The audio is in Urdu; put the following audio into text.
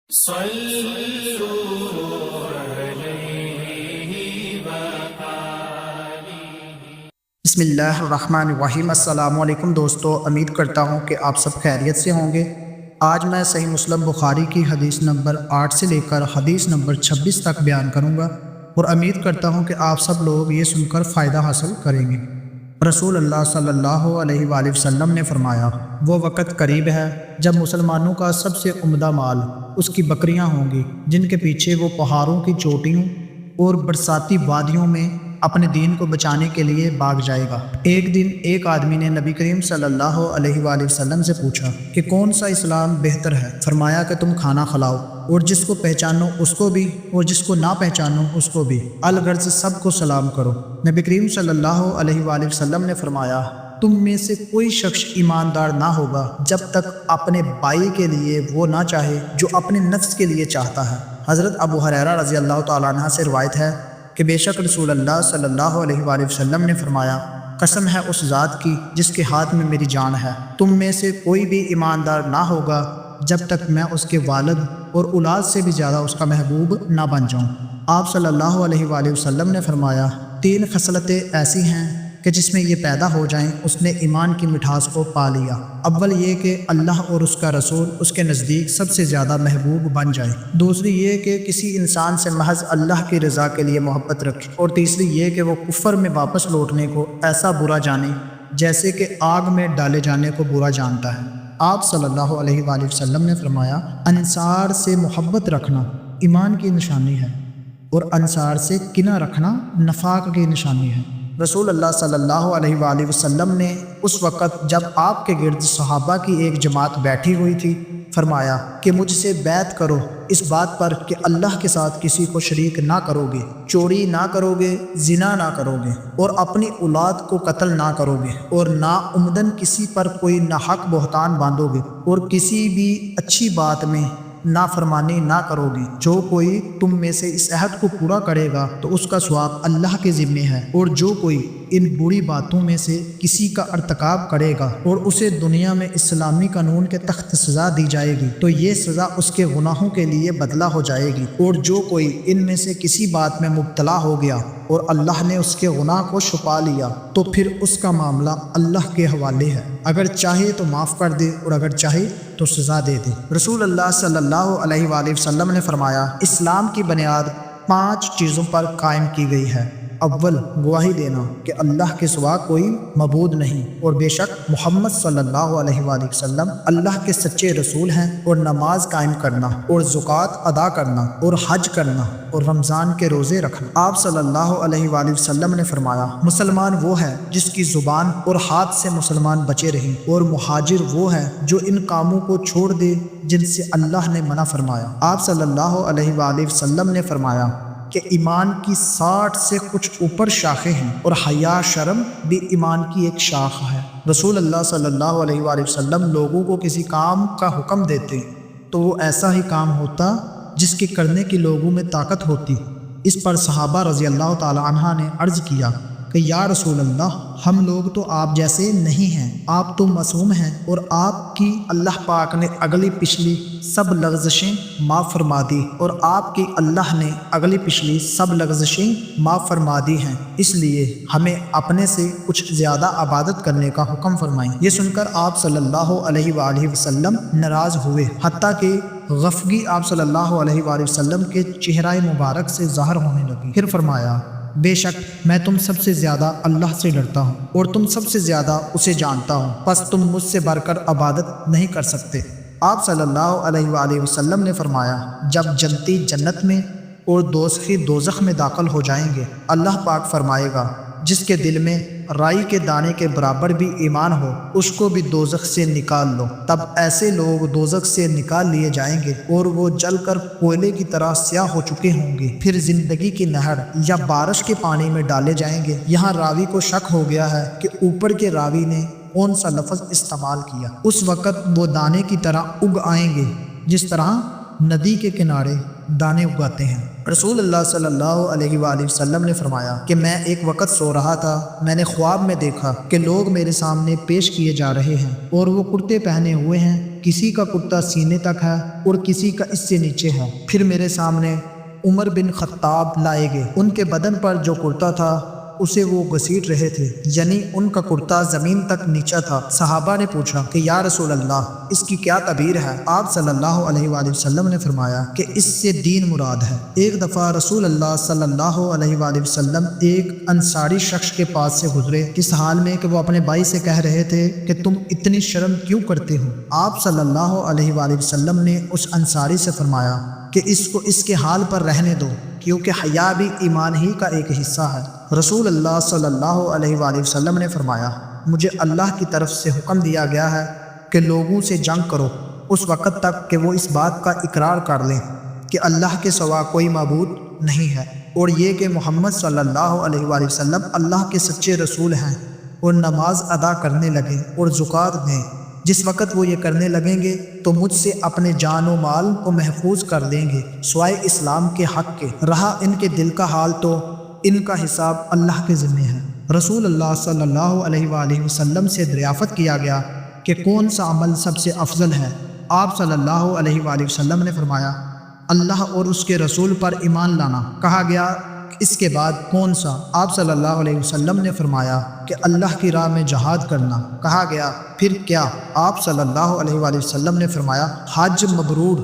صلوا علیہ وآلہ۔ بسم اللہ الرحمن الرحیم۔ السلام علیکم دوستو، امید کرتا ہوں کہ آپ سب خیریت سے ہوں گے۔ آج میں صحیح مسلم بخاری کی حدیث نمبر 8 سے لے کر حدیث نمبر 26 تک بیان کروں گا اور امید کرتا ہوں کہ آپ سب لوگ یہ سن کر فائدہ حاصل کریں گے۔ رسول اللہ صلی اللہ علیہ وآلہ وسلم نے فرمایا، وہ وقت قریب ہے جب مسلمانوں کا سب سے عمدہ مال اس کی بکریاں ہوں گی، جن کے پیچھے وہ پہاڑوں کی چوٹیوں اور برساتی وادیوں میں اپنے دین کو بچانے کے لیے بھاگ جائے گا۔ ایک دن ایک آدمی نے نبی کریم صلی اللہ علیہ وآلہ وسلم سے پوچھا کہ کون سا اسلام بہتر ہے؟ فرمایا کہ تم کھانا کھلاؤ اور جس کو پہچانو اس کو بھی اور جس کو نہ پہچانو اس کو بھی، الغرض سب کو سلام کرو۔ نبی کریم صلی اللہ علیہ وآلہ وسلم نے فرمایا، تم میں سے کوئی شخص ایماندار نہ ہوگا جب تک اپنے بھائی کے لیے وہ نہ چاہے جو اپنے نفس کے لیے چاہتا ہے۔ حضرت ابو ہریرہ رضی اللہ تعالیٰ عنہ سے روایت ہے کہ بے شک رسول اللہ صلی اللہ علیہ وآلہ وسلم نے فرمایا، قسم ہے اس ذات کی جس کے ہاتھ میں میری جان ہے، تم میں سے کوئی بھی ایماندار نہ ہوگا جب تک میں اس کے والد اور اولاد سے بھی زیادہ اس کا محبوب نہ بن جاؤں۔ آپ صلی اللہ علیہ وآلہ وسلم نے فرمایا، 3 خصلتیں ایسی ہیں کہ جس میں یہ پیدا ہو جائیں اس نے ایمان کی مٹھاس کو پا لیا۔ اول یہ کہ اللہ اور اس کا رسول اس کے نزدیک سب سے زیادہ محبوب بن جائے، دوسری یہ کہ کسی انسان سے محض اللہ کی رضا کے لیے محبت رکھے، اور تیسری یہ کہ وہ کفر میں واپس لوٹنے کو ایسا برا جانے جیسے کہ آگ میں ڈالے جانے کو برا جانتا ہے۔ آپ صلی اللہ علیہ وآلہ وسلم نے فرمایا، انصار سے محبت رکھنا ایمان کی نشانی ہے اور انصار سے کنہ رکھنا نفاق کی نشانی ہے۔ رسول اللہ صلی اللہ علیہ وآلہ وسلم نے اس وقت جب آپ کے گرد صحابہ کی ایک جماعت بیٹھی ہوئی تھی فرمایا کہ مجھ سے بیعت کرو اس بات پر کہ اللہ کے ساتھ کسی کو شریک نہ کرو گے، چوری نہ کرو گے، زنا نہ کرو گے اور اپنی اولاد کو قتل نہ کرو گے اور ناعمدن کسی پر کوئی ناحق بہتان باندھو گے اور کسی بھی اچھی بات میں نافرمانی نہ کرو گے۔ جو کوئی تم میں سے اس عہد کو پورا کرے گا تو اس کا ثواب اللہ کے ذمے ہے، اور جو کوئی ان بری باتوں میں سے کسی کا ارتکاب کرے گا اور اسے دنیا میں اسلامی قانون کے تحت سزا دی جائے گی تو یہ سزا اس کے گناہوں کے لیے بدلہ ہو جائے گی، اور جو کوئی ان میں سے کسی بات میں مبتلا ہو گیا اور اللہ نے اس کے گناہ کو چھپا لیا تو پھر اس کا معاملہ اللہ کے حوالے ہے، اگر چاہے تو معاف کر دے اور اگر چاہے تو سزا دے دے۔ رسول اللہ صلی اللہ علیہ وآلہ وسلم نے فرمایا، اسلام کی بنیاد 5 چیزوں پر قائم کی گئی ہے۔ اول، گواہی دینا کہ اللہ کے سوا کوئی معبود نہیں اور بے شک محمد صلی اللہ علیہ وآلہ وسلم اللہ کے سچے رسول ہیں، اور نماز قائم کرنا اور زکوٰۃ ادا کرنا اور حج کرنا اور رمضان کے روزے رکھنا۔ آپ صلی اللہ علیہ وآلہ وسلم نے فرمایا، مسلمان وہ ہے جس کی زبان اور ہاتھ سے مسلمان بچے رہیں، اور مہاجر وہ ہے جو ان کاموں کو چھوڑ دے جن سے اللہ نے منع فرمایا۔ آپ صلی اللہ علیہ وآلہ وسلم نے فرمایا کہ ایمان کی 60 سے کچھ اوپر شاخیں ہیں اور حیا شرم بھی ایمان کی ایک شاخ ہے۔ رسول اللہ صلی اللہ علیہ وآلہ وسلم لوگوں کو کسی کام کا حکم دیتے تو وہ ایسا ہی کام ہوتا جس کے کرنے کی لوگوں میں طاقت ہوتی۔ اس پر صحابہ رضی اللہ تعالی عنہ نے عرض کیا کہ یا رسول اللہ، ہم لوگ تو آپ جیسے نہیں ہیں، آپ تو معصوم ہیں اور آپ کی اللہ پاک نے اگلی پچھلی سب لغزشیں معاف فرما دی، اور آپ کی اللہ نے اگلی پچھلی سب لغزشیں معاف فرما دی ہیں، اس لیے ہمیں اپنے سے کچھ زیادہ عبادت کرنے کا حکم فرمائیں۔ یہ سن کر آپ صلی اللہ علیہ وآلہ وسلم ناراض ہوئے، حتیٰ کہ غفگی آپ صلی اللہ علیہ وآلہ وسلم کے چہرہ مبارک سے ظاہر ہونے لگی۔ پھر فرمایا، بے شک میں تم سب سے زیادہ اللہ سے ڈرتا ہوں اور تم سب سے زیادہ اسے جانتا ہوں، پس تم مجھ سے بڑھ کر عبادت نہیں کر سکتے۔ آپ صلی اللہ علیہ وآلہ وسلم نے فرمایا، جب جنتی جنت میں اور دوزخی دوزخ میں داخل ہو جائیں گے، اللہ پاک فرمائے گا، جس کے دل میں رائی کے دانے کے برابر بھی ایمان ہو اس کو بھی دوزخ سے نکال لو۔ تب ایسے لوگ دوزخ سے نکال لیے جائیں گے اور وہ جل کر کوئلے کی طرح سیاہ ہو چکے ہوں گے، پھر زندگی کی نہر یا بارش کے پانی میں ڈالے جائیں گے۔ یہاں راوی کو شک ہو گیا ہے کہ اوپر کے راوی نے کون سا لفظ استعمال کیا۔ اس وقت وہ دانے کی طرح اگ آئیں گے جس طرح ندی کے کنارے دانے اگاتے ہیں۔ رسول اللہ صلی اللہ علیہ وآلہ وسلم نے فرمایا کہ میں ایک وقت سو رہا تھا، میں نے خواب میں دیکھا کہ لوگ میرے سامنے پیش کیے جا رہے ہیں اور وہ کرتے پہنے ہوئے ہیں، کسی کا کرتا سینے تک ہے اور کسی کا اس سے نیچے ہے۔ پھر میرے سامنے عمر بن خطاب لائے گئے، ان کے بدن پر جو کرتا تھا اسے وہ گھسیٹ رہے تھے، یعنی ان کا کرتا زمین تک نیچا تھا۔ صحابہ نے پوچھا کہ یا رسول اللہ اس کی کیا تعبیر ہے؟ آپ صلی اللہ علیہ وآلہ وسلم نے فرمایا کہ اس سے دین مراد ہے۔ ایک دفعہ رسول اللہ صلی اللہ علیہ وآلہ وسلم ایک انصاری شخص کے پاس سے گزرے، اس حال میں کہ وہ اپنے بھائی سے کہہ رہے تھے کہ تم اتنی شرم کیوں کرتے ہو؟ آپ صلی اللہ علیہ وآلہ وسلم نے اس انصاری سے فرمایا کہ اس کو اس کے حال پر رہنے دو، کیونکہ حیا بھی ایمان ہی کا ایک حصہ ہے۔ رسول اللہ صلی اللہ علیہ وآلہ وسلم نے فرمایا مجھے اللہ کی طرف سے حکم دیا گیا ہے کہ لوگوں سے جنگ کرو اس وقت تک کہ وہ اس بات کا اقرار کر لیں کہ اللہ کے سوا کوئی معبود نہیں ہے، اور یہ کہ محمد صلی اللہ علیہ وآلہ وسلم اللہ کے سچے رسول ہیں، اور نماز ادا کرنے لگیں اور زکوٰۃ دیں۔ جس وقت وہ یہ کرنے لگیں گے تو مجھ سے اپنے جان و مال کو محفوظ کر دیں گے سوائے اسلام کے حق کے، رہا ان کے دل کا حال تو ان کا حساب اللہ کے ذمہ ہے۔ رسول اللہ صلی اللہ علیہ وآلہ وسلم سے دریافت کیا گیا کہ کون سا عمل سب سے افضل ہے؟ آپ صلی اللہ علیہ وآلہ وسلم نے فرمایا اللہ اور اس کے رسول پر ایمان لانا۔ کہا گیا اس کے بعد کون سا؟ آپ صلی اللہ علیہ وسلم نے فرمایا کہ اللہ کی راہ میں جہاد کرنا۔ کہا گیا پھر کیا؟ آپ صلی اللہ علیہ وآلہ وسلم نے فرمایا حج مبرور۔